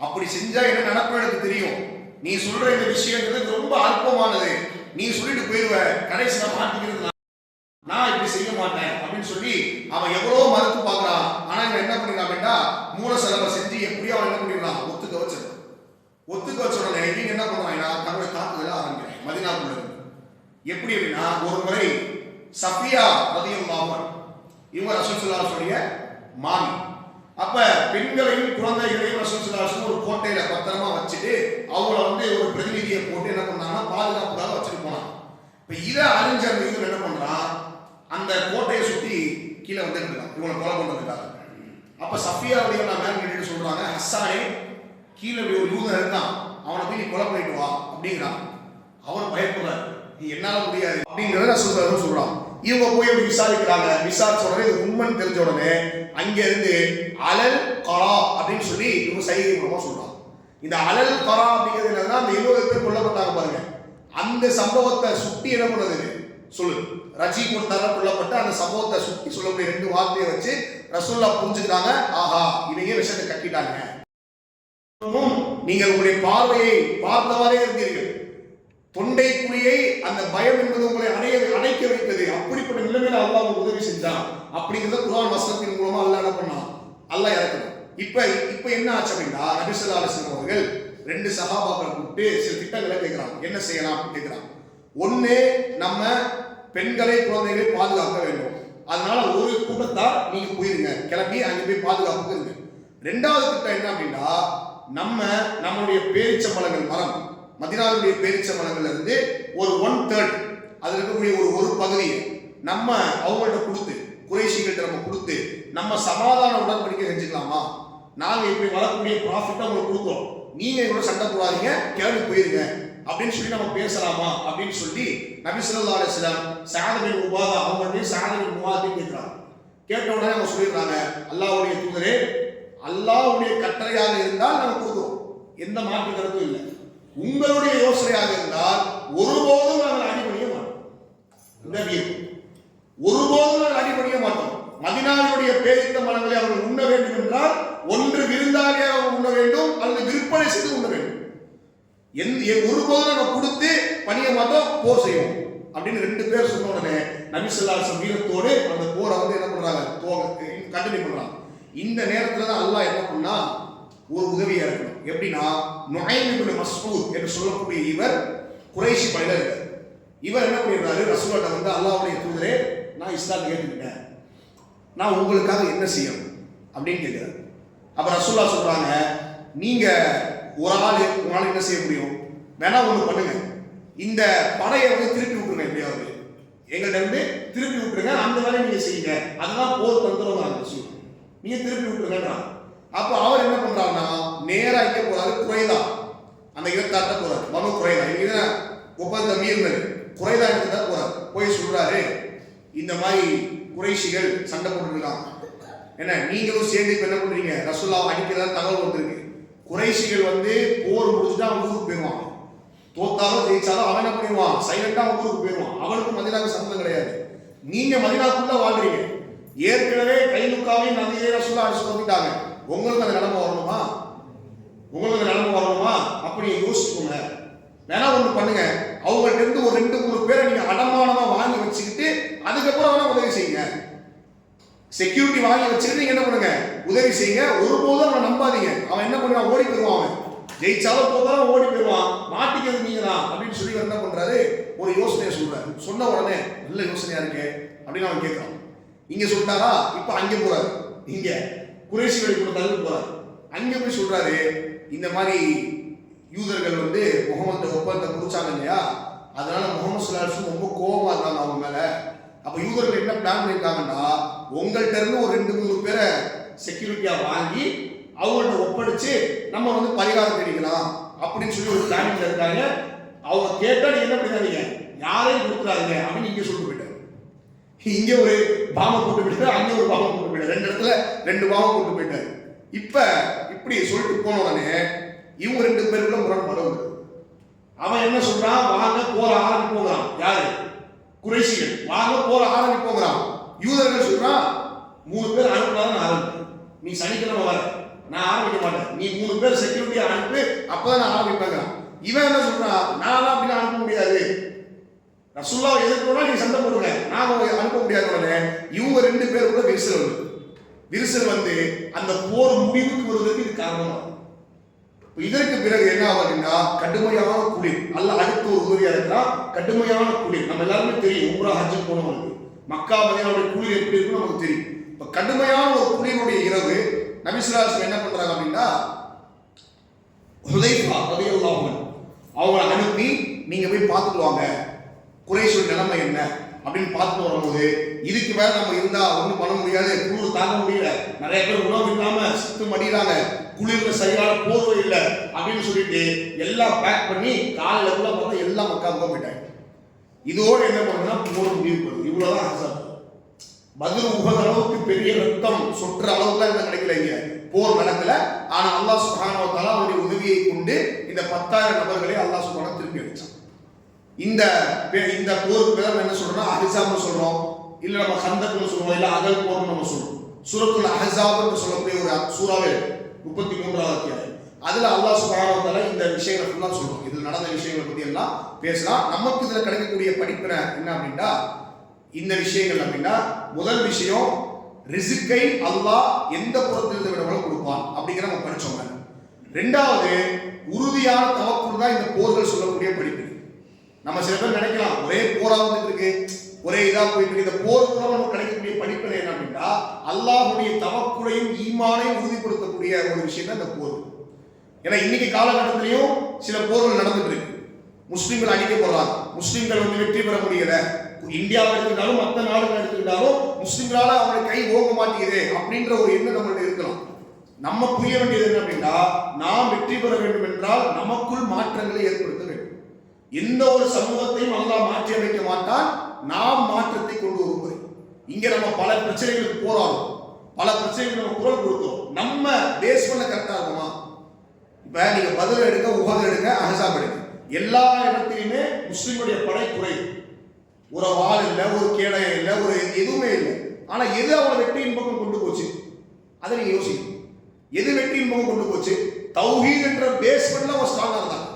Speaker 1: அப்படி செஞ்சா என்ன நடக்கும் எனக்கு தெரியும், நீ சொல்ற இந்த விஷயங்கிறது ரொம்ப அல்பமானது, நீ சொல்லிட்டு போயிடுவ, கடைசியில மாட்டிக்கிறது நான் இப்படி செய்ய மாட்டேன் அப்படின்னு சொல்லி அவன் எவ்வளவு மறுத்து பார்க்கறான். ஆனா இவன் என்ன பண்ணிருக்கான் அப்படின்னா, மூல செலவை செஞ்சு எப்படியோ அவன் என்ன பண்ணிருக்கான், ஒத்துக்க வச்சிருக்கான். ஒத்துக்க வச்ச உடனே நீங்க என்ன பண்றாங்கன்னா, தன்னுடைய தாக்குதல ஆரம்பிக்கிறேன் மதீனாக்குள்ள இருந்து. எப்படி அப்படின்னா, ஒரு முறை சஃபியா ரலியல்லாஹு அன்ஹா, இவங்க ரசூல் ஸல்லல்லாஹு அலைஹி வஸல்லம் மாமி. அப்ப பெண்களையும் குழந்தைகளையும் ரசூல் ஸல்லல்லாஹு அலைஹி வஸல்லம் ஒரு கோட்டையில பத்திரமா வச்சுட்டு அவங்கள வந்து ஒரு பிரதிநிதியை போட்டு என்ன பண்ணாங்கன்னா பாதுகாப்புக்காக வச்சுட்டு போனாங்க. இப்ப இதை அறிஞ்ச அந்த யூதர் என்ன பண்றான், அந்த கோட்டையை சுத்தி கீழே வந்து இவங்களை கொலை பண்றதுக்காக. அப்ப சஃபியா ரலியல்லாஹு அன்ஹா மேல நின்று சொல்றாங்க, ஹஸ்ஸானே, கீழே ஒரு யூதன் இருக்கான், அவனை போய் நீ கொலை பண்ணிட்டு வா அப்படிங்கிறான். அவன் பயப்படுறாரு, நீ என்னால முடியாது அப்படிங்கிறத ரசூல் சொல்றான். இவங்க போய் அப்படி விசாரிக்கிறாங்க. விசாரிச்ச உடனே இது உண்மைன்னு தெரிஞ்ச உடனே அங்க இருந்து அலல் கரா அப்படின்னு சொல்லி இவங்க சைகை மூலமா சொல்றாங்க. இந்த அலல் கரா அப்படிங்கிறது என்னன்னா, அந்த 70 பேர் கொல்லப்பட்டாங்க பாருங்க, அந்த சம்பவத்தை சுட்டி என்ன பண்ணது சொல்லு, ரஜி கொடுத்தார கொல்லப்பட்ட அந்த சம்பவத்தை சுட்டி சொல்லக்கூடிய 2 வார்த்தையை வச்சு ரசூலுல்லாஹ் புரிஞ்சுக்கிறாங்க, ஆஹா இவங்க விஷயத்தை கட்டிட்டாங்க. நீங்கள் உங்களுடைய பார்வையை பார்த்தவாறே இருந்தீர்கள், தொண்டை குழியை அந்த பயம் என்பது உங்களை அணைக்க வைத்தது, அப்படிப்பட்ட நிலைமையில அல்லாஹ் உங்களுக்கு உதவி செஞ்சான் அப்படிங்கிறத குர்ஆன் வசனத்தின் மூலமா அல்லாஹ் என்ன பண்ணான், அல்லாஹ் இறக்கணும். இப்ப என்ன ஆச்சு அப்படின்னா, நபி ஸல்லல்லாஹு அலைஹி வஸல்லம் அவர்கள் 2 சஹாபாக்களை கூப்பிட்டு சில திட்டங்களை கேட்கிறாங்க, என்ன செய்யலாம் அப்படின்னு கேட்கிறாங்க. ஒண்ணு, நம்ம பெண்களை குழந்தைகளை பாதுகாக்க வேண்டும், அதனால ஒரு கூட்டத்தார் நீங்க போயிருங்க, கிளம்பி அங்க போய் பாதுகாப்புக்கு இருங்க. 2வது திட்டம் என்ன அப்படின்னா, நம்மளுடைய பேரிச்சம்பழங்கள் மரம், மதீனாவுடைய பேரிச்சம்பழங்கள்ல இருந்து ஒரு 1/3 அதுல இருக்கக்கூடிய ஒரு பகுதியை நம்ம அவங்கள்ட்ட கொடுத்து, குறைஷிகள்ட்ட நம்ம கொடுத்து நம்ம சமாதான உடன்படிக்கை செஞ்சுக்கலாமா, நாங்க இப்படி வரக்கூடிய ப்ராஃபிட் உங்களுக்கு கொடுக்குறோம், நீங்க இவ்வளவு சண்டை போடாதீங்க, கிளம்பி போயிருங்க அப்படின்னு சொல்லி நம்ம பேசலாமா அப்படின்னு சொல்லி நபி ஸல்லல்லாஹு அலைஹி வஸல்லம் சஅத் பின் உபாதா அவங்களுடைய சஅத் பின் முஆத் கேட்கிறாங்க. கேட்ட உடனே அவங்க சொல்லிடுறாங்க, அல்லாஹ்வுடைய தூதரே, அல்லாஹ்வுடைய கட்டளையாக இருந்தால் நம்ம கொடுக்கிறோம், எந்த மாற்று கருத்தும் இல்லை, உங்களுடைய யோசனையாக இருந்தால் ஒருபோதும் நாங்கள் அடிபணிய மாட்டோம், ஒருபோதும் நாங்கள் அடிபணிய மாட்டோம். மதீனாவுடைய பேரித்த மரங்களை அவர்கள் உண்ண வேண்டும் என்றால் ஒன்று விருந்தாளியாக உண்ண வேண்டும் அல்லது விற்பனை செய்து உண்ண வேண்டும், ஒருபோதும் நம்ம கொடுத்து பணிய மாட்டோம், போர் செய்வோம் அப்படின்னு 2 பேர் சொன்ன உடனே நபி ஸல்லல்லாஹு அலைஹி வஸல்லம் வீரத்தோடு அந்த போரை வந்து என்ன பண்றாங்க, கண்டினியூ பண்றாங்க. இந்த நேரத்துல தான் அல்லாஹ் என்ன பண்ணா, ஒரு உதவியா இருக்கணும். எப்படின்னா, நுஐம் இப்னு மஸ்ஊத் என்று சொல்லக்கூடிய இவர் குறைஷி படையில இருக்கார். இவர் என்ன பண்ணிடுறாரு, ரசூலுல்லாஹ் வந்து அல்லாஹ்வுடைய தூதரே, நான் இஸ்லாம் ஏற்றுக்கிட்டேன், நான் உங்களுக்காக என்ன செய்யணும் அப்படின்னு கேட்கிறார். அப்ப ரசூலுல்லாஹ் சொல்றாங்க, நீங்க ஒரு ஆள் உங்களால என்ன செய்ய முடியும், வேணா ஒண்ணு பண்ணுங்க, இந்த படையை வந்து திருப்பி விட்டுருங்க, எப்படியாவது எங்கள்கிட்ட இருந்து திருப்பி விட்டுருங்க, அந்த வேலையை நீங்க செய்யுங்க, அதுதான் போர் தந்திரம் அந்த விஷயம், நீங்க திருப்பி விட்டுருங்கன்றான். அப்போ அவர் என்ன பண்றாருன்னா நேரா இங்க போறாரு, குறைதா அந்த 26 போறாரு, மனு குறைதா இது ஒப்பந்தம் மீறினது, குறைதா தான் போறாரு. போய் சொல்றாரு, இந்த மாதிரி குறைஷிகள் சண்டை போட்டுருக்காங்க, என்ன நீங்களும் சேர்ந்து இப்ப என்ன பண்றீங்க, ரசூலுல்லாஹ் அடிக்கிறதா தகவல் வந்திருக்கு. குறைஷிகள் வந்து போர் முடிச்சுட்டு அவன் ஊருக்கு போயிடுவான், தோத்தாலும் ஜெயிச்சாலும் அவன் என்ன பண்ணிடுவான், சைலண்டா அவன் ஊருக்கு போயிடுவான், அவனுக்கு மதீனாவுக்கு சம்மந்தம் கிடையாது. நீங்க மதீனாக்குள்ள வாழ்றீங்க, ஏற்கனவே கைலுக்காவையும் நதியை ரசூலுல்லாஹ் அடிச்சு தோத்திட்டாங்க, உங்களுக்கு அந்த நிலைமை வரணுமா, உங்களுக்கு அந்த நிலைமை வரணுமா? அப்படி யோசிச்சுக்கோங்க. வேணா ஒண்ணு பண்ணுங்க, அவங்கள்ட்ட இருந்து ஒரு 2-3 பேரை நீங்க அடமானமா வாங்கி வச்சுக்கிட்டு அதுக்கப்புறம் வேணா உதவி செய்யுங்க. செக்யூரிட்டி வாங்கி வச்சுக்கிட்டு நீங்க என்ன பண்ணுங்க, உதவி செய்யுங்க. ஒருபோதும் அவனை நம்பாதீங்க, அவன் என்ன பண்ணுவான், ஓடி போயிடுவான், அவன் ஜெயிச்சாலும் போதாலும் ஓடி போயிடுவான், மாட்டிக்கிறது நீங்க தான் அப்படின்னு சொல்லி என்ன பண்றாரு, ஒரு யோசனையை சொல்றாரு. சொன்ன உடனே நல்ல யோசனையா இருக்கு அப்படின்னு அவன் கேட்கறான். இங்க சொல்லிட்டாரா, இப்ப அங்க போறாரு, இங்க குறைஷி வழி கொடுத்தாரு போறாரு. அங்க போய் சொல்றாரு, இந்த மாதிரி யூதர்கள் வந்து முகமது ஒப்பந்தத்தை குறிச்சாங்க இல்லையா, அதனால முகமது ஸல்லல்லாஹு அலைஹி வஸல்லம் ரொம்ப கோபமா இருந்தாங்க அவங்க மேல. அப்ப யூதர்கள் என்ன பிளான் பண்ணிருக்காங்கன்னா, உங்கள்ட்ட இருந்து ஒரு 2-3 பேரை செக்யூரிட்டியா வாங்கி அவங்கள்ட்ட ஒப்படைச்சு நம்ம வந்து பரிகாரம் தெரிவிக்கலாம் அப்படின்னு சொல்லி ஒரு பிளானிங்ல இருக்காங்க. அவங்க கேட்டா நீங்க என்ன பண்ணிடாதீங்க, யாரையும் கொடுத்துறாதீங்க அப்படின்னு இங்க சொல்லிட்டு போயிட்டாரு. இங்க ஒரு பாம்பை போட்டு போயிட்டாரு, அங்க ஒரு பாம்பை போட்டு போயிட்டாரு, 2 இடத்துல 2 பாம்பை போட்டு போயிட்டாரு. இப்ப இப்படி சொல்லிட்டு போன உடனே இவங்க 2 பேருக்குள்ள முரண்பாடு வருது. அவன் என்ன சொல்றான், வாங்க போற ஆரம்பிப்போங்கிறான், யாரு குறைஷிகள், வாங்க போற ஆரம்பிப்போங்கிறான். யூதர்கள் சொல்றான், 3 பேர் அனுப்புனாதான் ஆரம்பிப்பேன், நீ சனிக்கிழமை வர, நான் ஆரம்பிக்க மாட்டேன், நீ 3 பேர் செக்யூரிட்டியா அனுப்பு, அப்பதான் நான் ஆரம்பிப்பேன். இவன் என்ன சொல்றான், நான் அப்படி அனுப்ப முடியாது, ரசூலுல்லாஹ் எதிர்க்கணும், நீ சண்டை போடுங்க, நான் அனுப்ப முடியாத. உடனே இவங்க 2 பேருக்குள்ள விரிசல் வந்து அந்த போர் முடிவுக்கு வருவதற்கு இது காரணமாகும். இதற்கு பிறகு என்ன ஆகுதுன்னா, கடுமையான குளிர், அல்ல அடுத்த ஒரு உதவியா இருக்கிறான், கடுமையான குளிர். நம்ம எல்லாருமே தெரியும், உம்ரா ஹஜ் போனவங்களுக்கு மக்கா மதீனாவுடைய குளிர் எப்படி இருக்குன்னு நமக்கு தெரியும். இப்ப கடுமையான ஒரு குளிருடைய இரவு நபி ஸல்லல்லாஹு அலைஹி வஸல்லம் என்ன பண்றாங்க அப்படின்னா, ஹுதைஃபா ரலியல்லாஹு அன்ஹு அவங்களை அனுப்பி நீங்க போய் பார்த்துட்டு வாங்க குறைஷோட நிலைமை என்ன அப்படின்னு பார்த்துட்டு வரும்போது, இதுக்கு மேல நம்ம இருந்தா ஒன்றும் பண்ண முடியாது, குளிர் தாங்க முடியல, நிறைய பேர் உணவு இல்லாம சித்து மடியிறாங்க, குளிர்ல சரியான போர்வை இல்லை அப்படின்னு சொல்லிட்டு எல்லாம் பேக் பண்ணி காலையில கூட பார்த்தா எல்லாம் மக்கா போயிட்டாங்க. இதோடு என்ன பண்ணுன்னா போர் முடிவு பண்ணுது. இவ்வளவுதான் அஹ்ஸாப். பத்ர் உஹத் அளவுக்கு பெரிய ரத்தம் சொற்ற அளவுக்குலாம் என்ன கிடைக்கல, இங்க போர் நடக்கல. ஆனா அல்லாஹ் சுப்ஹானஹு வ தஆலா அவருடைய உதவியை கொண்டு இந்த 10,000 நபர்களை அல்லாஹ் சுப்ஹானஹு திருப்பி அடிச்சான். இந்த போருக்கு பேர் என்ன சொல்றோம்னா அஹ்ஸாப்னு சொல்றோம், இல்ல நம்ம கந்தக்னு சொல்றோம், இல்ல அகல் போர்னு நம்ம சொல்றோம். சூரத்துல் அஹ்ஸாப்னு சொல்லக்கூடிய ஒரு சூறாவே 33வது அத்தியாயம். அதுல அல்லாஹ் சுப்ஹானஹு வ தஆலா இந்த விஷயங்களை ஃபுல்லா சொல்றோம். இதுல நடந்த விஷயங்களை பத்தி எல்லாம் பேசலாம். நமக்கு இதுல கிடைக்கக்கூடிய படிப்பினை என்ன அப்படின்னா, இந்த விஷயங்கள் அப்படின்னா, முதல் விஷயம் ரிஸ்கை அல்லாஹ் எந்த புறத்திலிருந்து விடவோ கொடுப்பான் அப்படிங்கிற நம்ம படிச்சோம். ரெண்டாவது, உறுதியான தவக்குள் தான் இந்த போர்கள் சொல்லக்கூடிய படிப்பு. நம்ம சில பேர் நினைக்கலாம், ஒரே போரா வந்துட்டு இருக்கு, ஒரே இதா போயிட்டு இருக்கு. இந்த போர் மூலம் நமக்கு கிடைக்கக்கூடிய படிப்பினை என்ன அப்படின்னா, அல்லாஹ்வுடைய தவக்குலையும் ஈமானையும் உறுதிப்படுத்தக்கூடிய ஒரு விஷயம் தான் இந்த போர். ஏன்னா இன்னைக்கு காலகட்டத்திலையும் சில போர்கள் நடந்துட்டு இருக்கு. முஸ்லிம்கள் அடிக்கப்படுறாங்க, முஸ்லிம்கள் வந்து வெற்றி பெற முடியல. இந்தியாவை எடுத்துக்கிட்டாலும் மற்ற நாடுகள் எடுத்துக்கிட்டாலும் முஸ்லிம்களால அவங்களை கை ஓங்க மாட்டேங்குது அப்படின்ற ஒரு எண்ணம் நம்மள்ட்ட இருக்கலாம். நம்ம புரிய வேண்டியது என்ன அப்படின்னா, நாம் வெற்றி பெற வேண்டும் என்றால் நமக்குள் மாற்றங்களை ஏற்படுத்த வேண்டும். எந்த ஒரு சமூகத்தையும் அல்லாஹ் மாற்றி அமைக்க மாட்டான், நாம் மாற்றத்தை கொண்டு வருவது. இங்க நம்ம பல பிரச்சனைகளுக்கு போராடும், பல பிரச்சனைகளுக்கு நம்ம குரல் கொடுத்தோம். நம்ம பேஸ் பண்ண கரெக்டா இருக்குமா? இப்ப நீங்க பத்ர் எடுக்க, உஹத் எடுக்க, அஹ்ஸாப் எடுக்க, எல்லா இடத்திலுமே முஸ்லிமுடைய படை குறைவு. ஒரு வாள் இல்லை, ஒரு கேடயம் இல்லை, ஒரு எதுவுமே இல்லை. ஆனா எது அவனை வெற்றியின் பக்கம் கொண்டு போச்சு, அதை நீங்க யோசிக்கணும். எது வெற்றியின் பக்கம் கொண்டு போச்சு? தௌஹீத் என்ற பேஸ் பண்ண ஒரு ஸ்ட்ராங்கா இருந்தாங்க,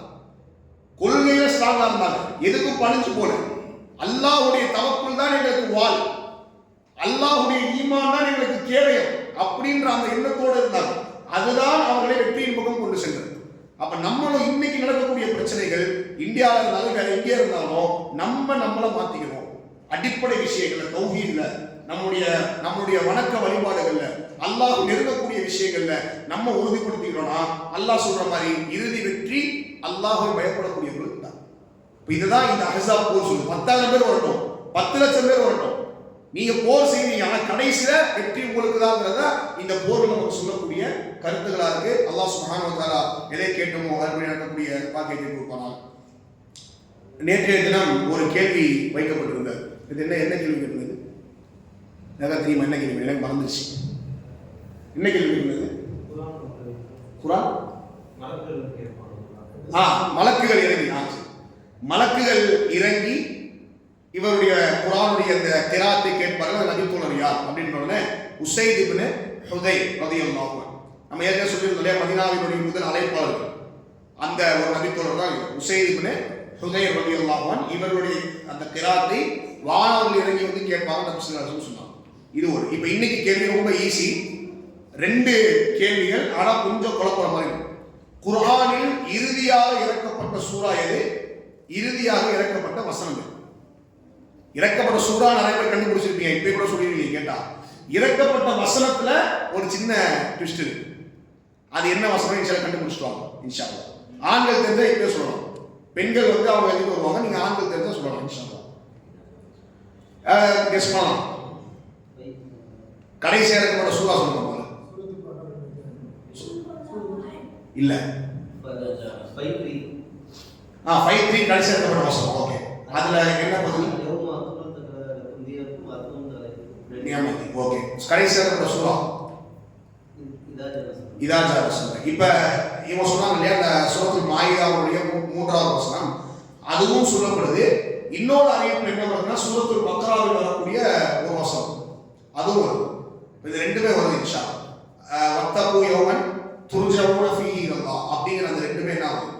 Speaker 1: கொள்கையில ஸ்ட்ராங்கா இருந்தாங்க, எதுக்கும் பணிஞ்சு போல. அல்லாஹ்வுடைய தவக்குல் தான் எங்களுக்கு வாள், அல்லாஹ்வுடைய ஈமான் தான் எங்களுக்கு கேடயம் அப்படின்ற அந்த எண்ணத்தோடு இருந்தாங்க. அதுதான் அவர்களை வெற்றியின் பக்கம் கொண்டு சென்றது. அப்ப நம்மளும் இன்னைக்கு நடக்கக்கூடிய பிரச்சனைகள் இந்தியாவில் இருந்தாலும் வேற எங்கே இருந்தாலும் நம்மளை மாத்திக்கணும். அடிப்படை விஷயங்கள்ல, தௌஹீத்ல, நம்முடைய வணக்க வழிபாடுகள்ல, அல்லாஹ் நெருங்கக்கூடிய விஷயங்கள்ல நம்ம உறுதிப்படுத்திக்கிறோம்னா, அல்லாஹ் சொல்ற மாதிரி இறுதி வெற்றி அல்லாஹ்வை பயப்படக்கூடியவர்களுக்கு தான். இதுதான் இந்த அஹ்ஸாப் போர் சொல்லுது. 10,000 பேர் வரட்டும், 10 லட்சம் பேர் வரட்டும், நீங்க போர் செய்வீங்க, ஆனா கடைசியில வெற்றி உங்களுக்கு தான்ங்கிறத இந்த போர் நமக்கு சொல்லக்கூடிய கருத்துக்களா இருக்கு. அல்லாஹ் சுப்ஹானஹு வ தஆலா எதை கேட்டோமோ அதன்படி நடக்கக்கூடிய பாக்கியத்தை கொடுப்பானாக. நேற்றைய தினம் ஒரு கேள்வி வைக்கப்பட்டிருந்தது. இது என்ன கேள்வி கேட்டது? எனக்கு தெரியுமா என்ன கேள்வி? எனக்கு மறந்துச்சு. என்ன கேள்வி இருந்தது? குர்ஆன் மலக்குகள் இறங்கி மலக்குகள் இறங்கி இவருடைய குர்ஆனுடைய அந்த கிராத்தை கேட்பார்கள். நபி தோழர் யார் அப்படின்னு உடனே உஸைத் இப்னு ஹுதைர் ரலியல்லாஹு அன்ஹு. நம்ம ஏற்கனவே சொல்லியிருந்தோம் இல்லையா, மதீனாவினுடைய முதல் அழைப்பாளர்கள் அந்த ஒரு நபி தோழர் தான் உஸைத் இப்னு ஹுதைர் ரலியல்லாஹு அன்ஹு. இவருடைய அந்த கிராத்தை வானவர்கள் இறங்கி வந்து கேட்பாங்க நபி ஸல்லல்லாஹு அலைஹி வஸல்லம் சொன்னாங்க. இது ஒரு. இப்போ இன்னைக்கு கேள்வி ரொம்ப ஈஸி, 2 கேள்விகள், ஆனா கொஞ்சம் குழப்பற மாதிரி இருக்கும். குர்ஆனில் இறுதியாக இறக்கப்பட்ட சூரா எது? இறுதியாக இறக்கப்பட்ட வசனம் எது? இறக்கப்பட்ட சூரா நிறைய பேர் கண்டுபிடிச்சிருப்பீங்க, இப்ப கூட சொல்லிருக்கீங்க. கேட்டா இறக்கப்பட்ட வசனத்துல ஒரு சின்ன ட்விஸ்ட் இருக்கு. அது என்ன வசனம் இன்ஷா அல்லாஹ் கண்டுபிடிச்சிடுவாங்க இன்ஷா அல்லாஹ். ஆண்கள் தெரிஞ்சா இப்பவே சொல்லணும், பெண்கள் வந்து அவங்க எழுதி வருவாங்க, நீங்க ஆண்கள் தெரிஞ்சா சொல்லலாம் இன்ஷா அல்லாஹ். கெஸ் பண்ணலாம். கடைசி இறக்கப்பட்ட சூரா சொல்லுங்க இல்ல 5:3 கடைசி இறக்கப்பட்ட வசனம். ஓகே, அதுல என்ன பதில்? நியமதி. ஓகே, கடைசி இறக்கப்பட்ட சூரா இதா ஜா ரசூல். இப்ப இவங்க சொன்னாங்க இல்லையா, அந்த சூரத்துல் மாயிதாவுடைய 3வது வசனம் அதுவும் சொல்லப்படுது. இன்னொரு அறிவிப்பு என்ன வருதுன்னா சூரத்துல் பக்ராவில் வரக்கூடிய ஒரு வசனம் அதுவும் வருது. இது ரெண்டுமே வருது இன்ஷா அல்லாஹ். வத்தகு யௌமன் துர்ஜவுன ஃபீஹி இலல்லாஹ் அப்படிங்கிற அந்த ரெண்டுமே என்ன ஆகுது?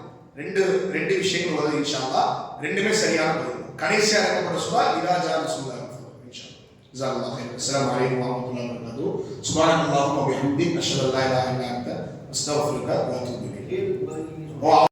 Speaker 1: ரெண்டு விஷயங்கள் வருது இன்ஷா அல்லாஹ். ரெண்டுமே சரியான பதில். கடைசியா இறக்கப்பட்ட சூரா இதா ஜா ரசூல் இன்ஷா அல்லாஹ். ஜஸாக்கல்லாஹு கைரன். அஸ்ஸலாமு அலைக்கும் வரஹ்மத்துல்லாஹி வபரகாத்துஹு. சுப்ஹானல்லாஹி வ பிஹம்திஹி அஷ்ஹது அல்லா இலாஹா இல்லா அன்த அஸ்தக்ஃபிருக வ அத்தூபு இலைக்.